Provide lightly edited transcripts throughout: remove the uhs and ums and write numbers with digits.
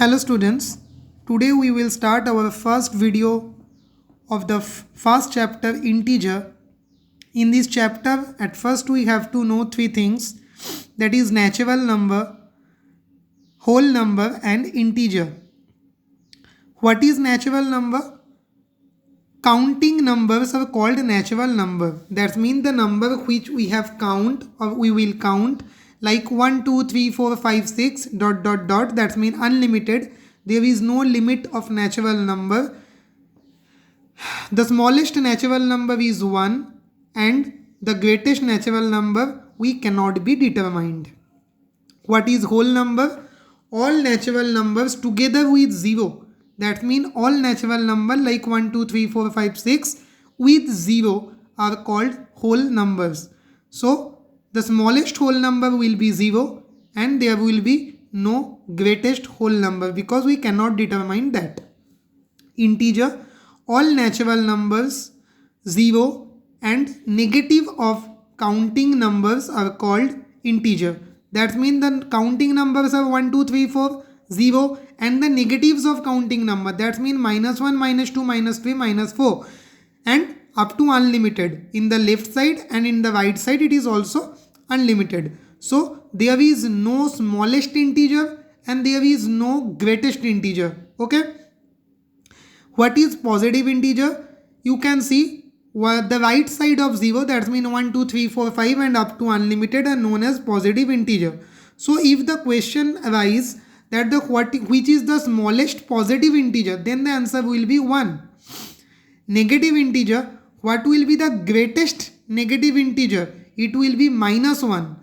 Hello students, today we will start our first video of the first chapter integer. In this chapter at first we have to know three things, that is natural number, whole number and integer. What is natural number? Counting numbers are called natural number. That means the number which we have count or we will count like 1, 2, 3, 4, 5, 6 dot dot dot. That means unlimited. There is no limit of natural number. The smallest natural number is 1 and the greatest natural number we cannot be determined. What is whole number? All natural numbers together with 0. That means all natural number like 1, 2, 3, 4, 5, 6 with 0 are called whole numbers. So the smallest whole number will be 0 and there will be no greatest whole number because we cannot determine that. Integer, all natural numbers 0 and negative of counting numbers are called integer. That means the counting numbers are 1, 2, 3, 4, 0 and the negatives of counting number, that means -1, -2, -3, -4 and up to unlimited. In the left side and in the right side it is also unlimited. So there is no smallest integer and there is no greatest integer. Okay. What is positive integer? You can see the right side of 0, that means 1, 2, 3, 4, 5 and up to unlimited are known as positive integer. So if the question arises that which is the smallest positive integer, then the answer will be 1. Negative integer, what will be the greatest negative integer? It will be -1.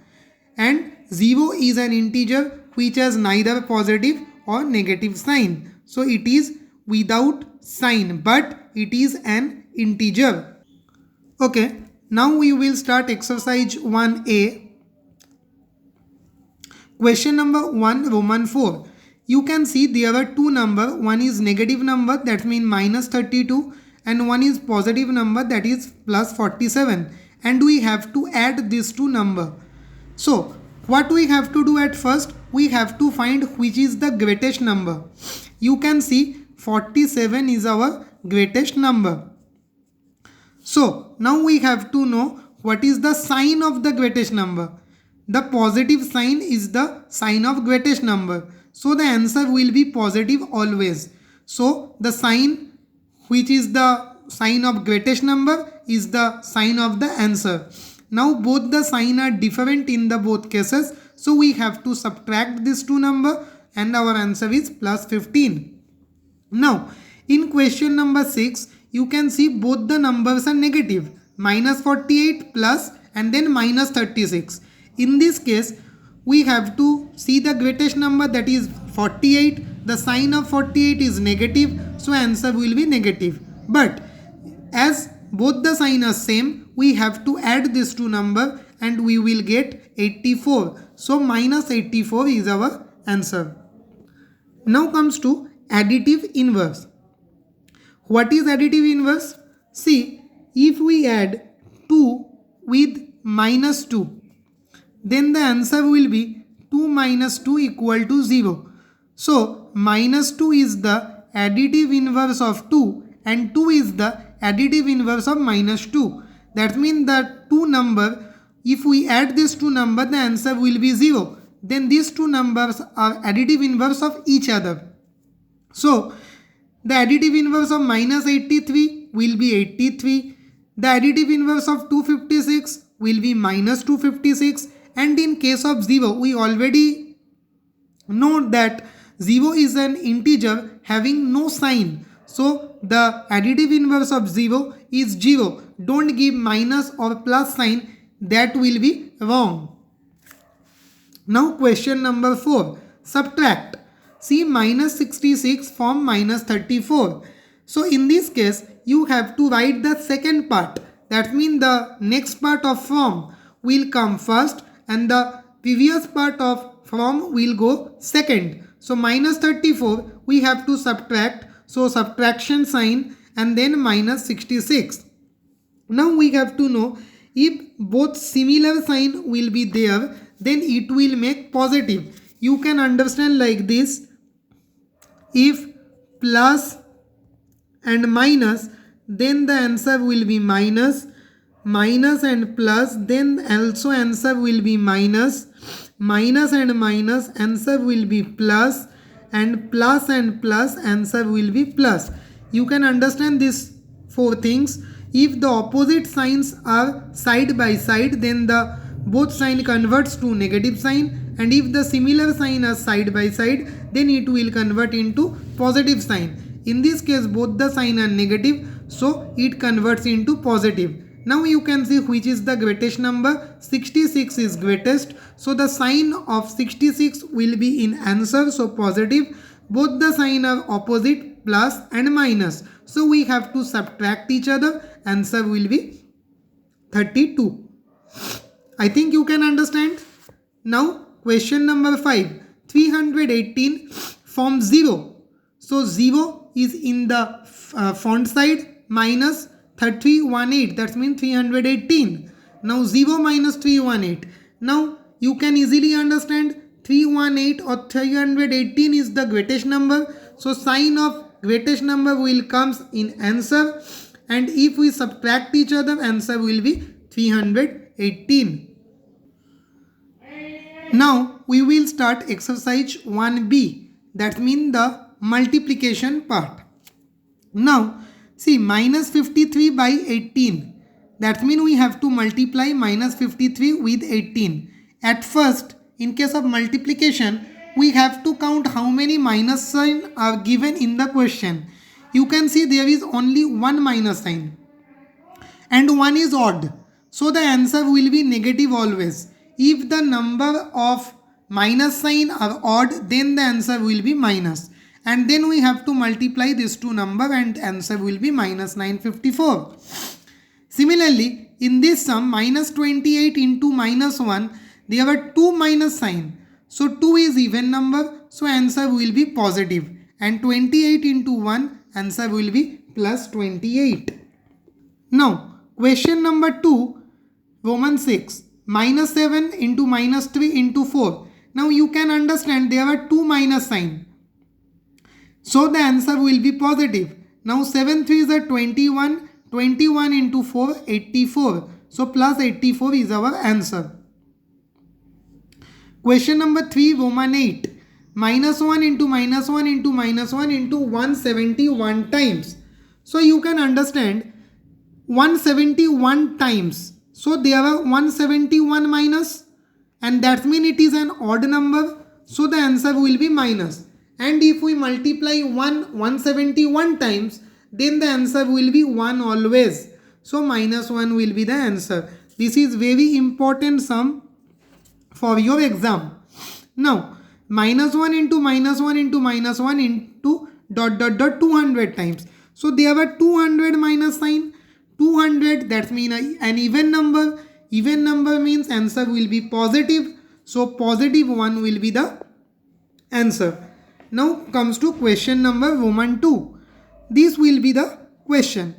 And 0 is an integer which has neither positive or negative sign. So it is without sign, but it is an integer. Okay, now we will start exercise 1A. Question number 1, Roman 4. You can see there are two numbers. One is negative number, that means -32, and one is positive number, that is +47. And we have to add these two numbers. So what we have to do at first, we have to find which is the greatest number. You can see 47 is our greatest number. So now we have to know what is the sign of the greatest number. The positive sign is the sign of greatest number. So the answer will be positive always. So the sign which is the sign of greatest number is the sign of the answer. Now both the sign are different in the both cases. So we have to subtract these two numbers and our answer is +15. Now in question number 6, you can see both the numbers are negative. -48 plus and then -36. In this case, we have to see the greatest number, that is 48. The sign of 48 is negative, so answer will be negative. But as both the sign are same, we have to add these two numbers and we will get 84. So -84 is our answer. Now comes to additive inverse. What is additive inverse? See, if we add 2 with -2, then the answer will be 2 minus 2 equal to 0. So -2 is the additive inverse of 2 and 2 is the additive inverse of -2. That means the two number, if we add these two numbers, the answer will be 0. Then these two numbers are additive inverse of each other. So the additive inverse of -83 will be 83. The additive inverse of 256 will be -256. And in case of 0, we already know that 0 is an integer having no sign. So the additive inverse of 0 is 0. Don't give minus or plus sign, that will be wrong. Now question number 4, subtract. See, -66 from -34. So in this case, you have to write the second part. That means the next part of from will come first and the previous part of from will go second. So -34 we have to subtract. So subtraction sign and then -66. Now we have to know if both similar sign will be there, then it will make positive. You can understand like this. If plus and minus, then the answer will be minus. Minus and plus, then also answer will be minus. Minus and minus, answer will be plus. And plus, answer will be plus. You can understand these four things. If the opposite signs are side by side, then the both sign converts to negative sign, and if the similar sign are side by side, then it will convert into positive sign. In this case, both the sign are negative, so it converts into positive. Now you can see which is the greatest number. 66 is greatest, so the sign of 66 will be in answer, so positive. Both the sign are opposite, plus and minus, so we have to subtract each other. Answer will be 32. I think you can understand. Now question number 5. 318 from 0. So 0 is in the font side, minus 318, that means 318. Now 0 minus 318. Now you can easily understand 318 or 318 is the greatest number. So sign of greatest number will comes in answer, and if we subtract each other, answer will be 318. Now we will start exercise 1b, that means the multiplication part. Now see, minus 53 by 18, that means we have to multiply minus 53 with 18. At first, in case of multiplication, we have to count how many minus sign are given in the question. You can see there is only one minus sign and one is odd, so the answer will be negative always. If the number of minus sign are odd, then the answer will be minus, and then we have to multiply these two numbers and answer will be minus 954. Similarly, in this sum, minus 28 into minus 1, there were two minus sign, so 2 is even number, so answer will be positive, and 28 into 1, answer will be plus 28. Now question number 2, Roman 6. Minus 7 into minus 3 into 4. Now you can understand there are two minus sign, so the answer will be positive. Now 7 3s are 21. 21 into 4, 84. So plus 84 is our answer. Question number 3, Roman 8. Minus 1 into minus 1 into minus 1 into 171 times. So you can understand 171 times. So there are 171 minus, and that means it is an odd number, so the answer will be minus. And if we multiply 171 times, then the answer will be 1 always. So minus 1 will be the answer. This is very important sum for your exam. Now minus 1 into minus 1 into minus 1 into dot dot dot 200 times. So there were 200 minus sign. 200, that means an even number. Even number means answer will be positive. So positive 1 will be the answer. Now comes to question number Roman 2. This will be the question.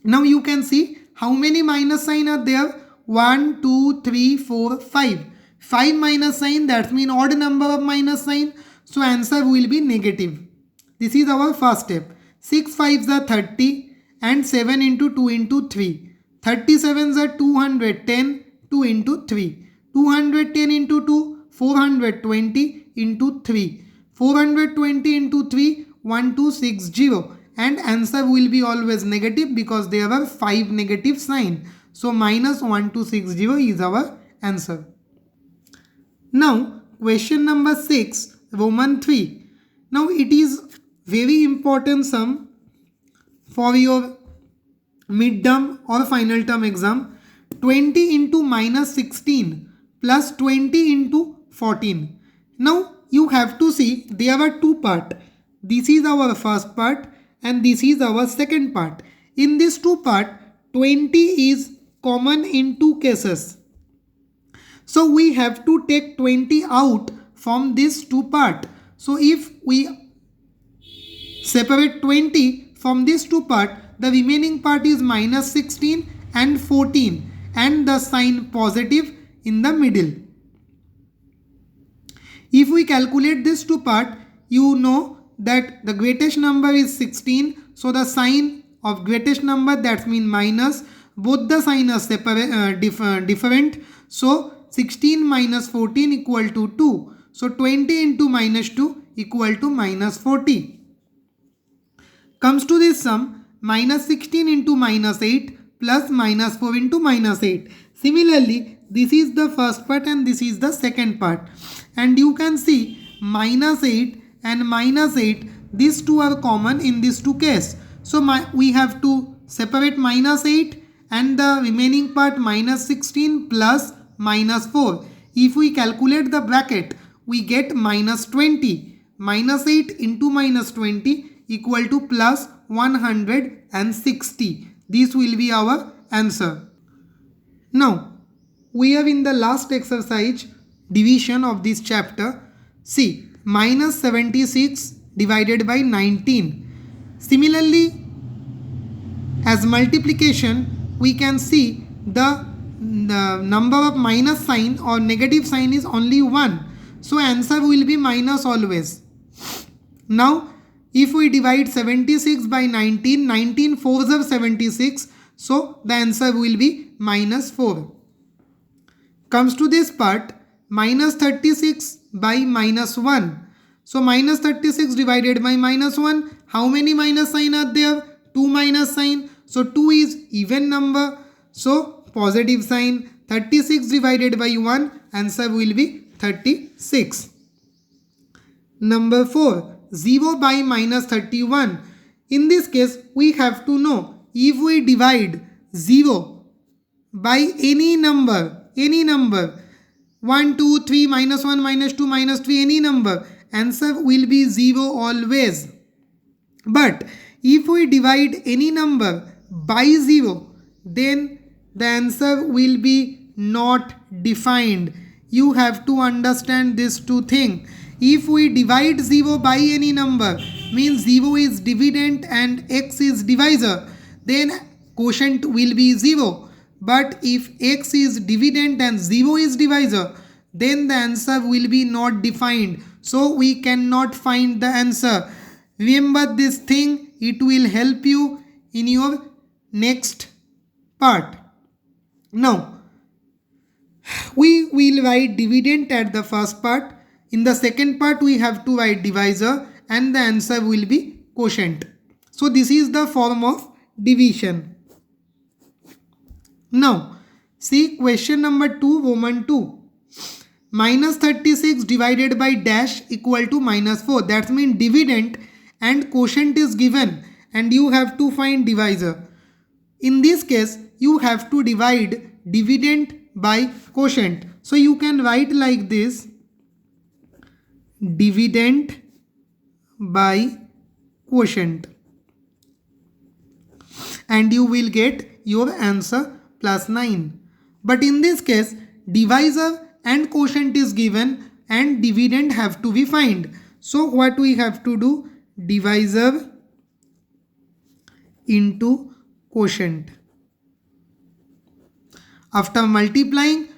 Now you can see how many minus sign are there. 1, 2, 3, 4, 5. 5 minus sign, that means odd number of minus sign. So answer will be negative. This is our first step. 6 5s are 30. And 7 into 2 into 3. 37s are 210, 2 into 3. 210 into 2, 420 into 3. 420 into 3, 1260. And answer will be always negative because there are 5 negative sign. So minus 1260 is our answer. Now question number 6, Roman 3. Now it is very important sum for your midterm or final term exam. 20 into minus 16 plus 20 into 14. Now you have to see there are two parts. This is our first part and this is our second part. In this two part, 20 is common in two cases. So we have to take 20 out from this two part. So if we separate 20 from this two part, the remaining part is minus 16 and 14 and the sign positive in the middle. If we calculate this two part, you know that the greatest number is 16. So the sign of greatest number, that means minus, both the sign are different. So 16 minus 14 equal to 2. So 20 into minus 2 equal to minus 40. Comes to this sum, minus 16 into minus 8 plus minus 4 into minus 8. Similarly, this is the first part and this is the second part. And you can see minus 8 and minus 8, these two are common in these two cases. So we have to separate minus 8 and the remaining part minus 16 plus minus 4. If we calculate the bracket, we get minus 20. Minus 8 into minus 20 equal to plus 160. This will be our answer. Now, we are in the last exercise, division of this chapter. See, minus 76 divided by 19. Similarly, as multiplication, we can see the number of minus sign or negative sign is only 1. So answer will be minus always. Now, if we divide 76 by 19, 19 fours are 76. So the answer will be minus 4. Comes to this part, minus 36 by minus 1. So minus 36 divided by minus 1. How many minus sign are there? 2 minus sign. So 2 is even number. So positive sign. 36 divided by 1. Answer will be 36. Number 4. 0 by minus 31. In this case, we have to know if we divide 0 by any number, 1, 2, 3, minus 1, minus 2, minus 3, any number, answer will be 0 always. But if we divide any number by 0, then the answer will be not defined. You have to understand these two things. If we divide 0 by any number, means 0 is dividend and x is divisor, then quotient will be 0. But if x is dividend and 0 is divisor, then the answer will be not defined. So we cannot find the answer. Remember this thing, it will help you in your next part. Now, we will write dividend at the first part. In the second part, we have to write divisor and the answer will be quotient. So this is the form of division. Now, see question number 2, Roman 2. Minus 36 divided by dash equal to minus 4. That means dividend and quotient is given and you have to find divisor. In this case, you have to divide dividend by quotient. So you can write like this, dividend by quotient, and you will get your answer plus 9. But in this case, divisor and quotient is given and dividend have to be found. So what we have to do? Divisor into quotient. After multiplying,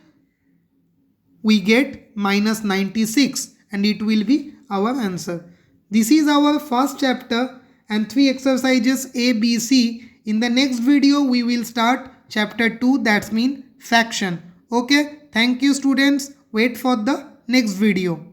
we get minus 96 and it will be our answer. This is our first chapter and 3 exercises A, B, C. In the next video, we will start chapter 2, that's mean fraction. Okay, thank you students. Wait for the next video.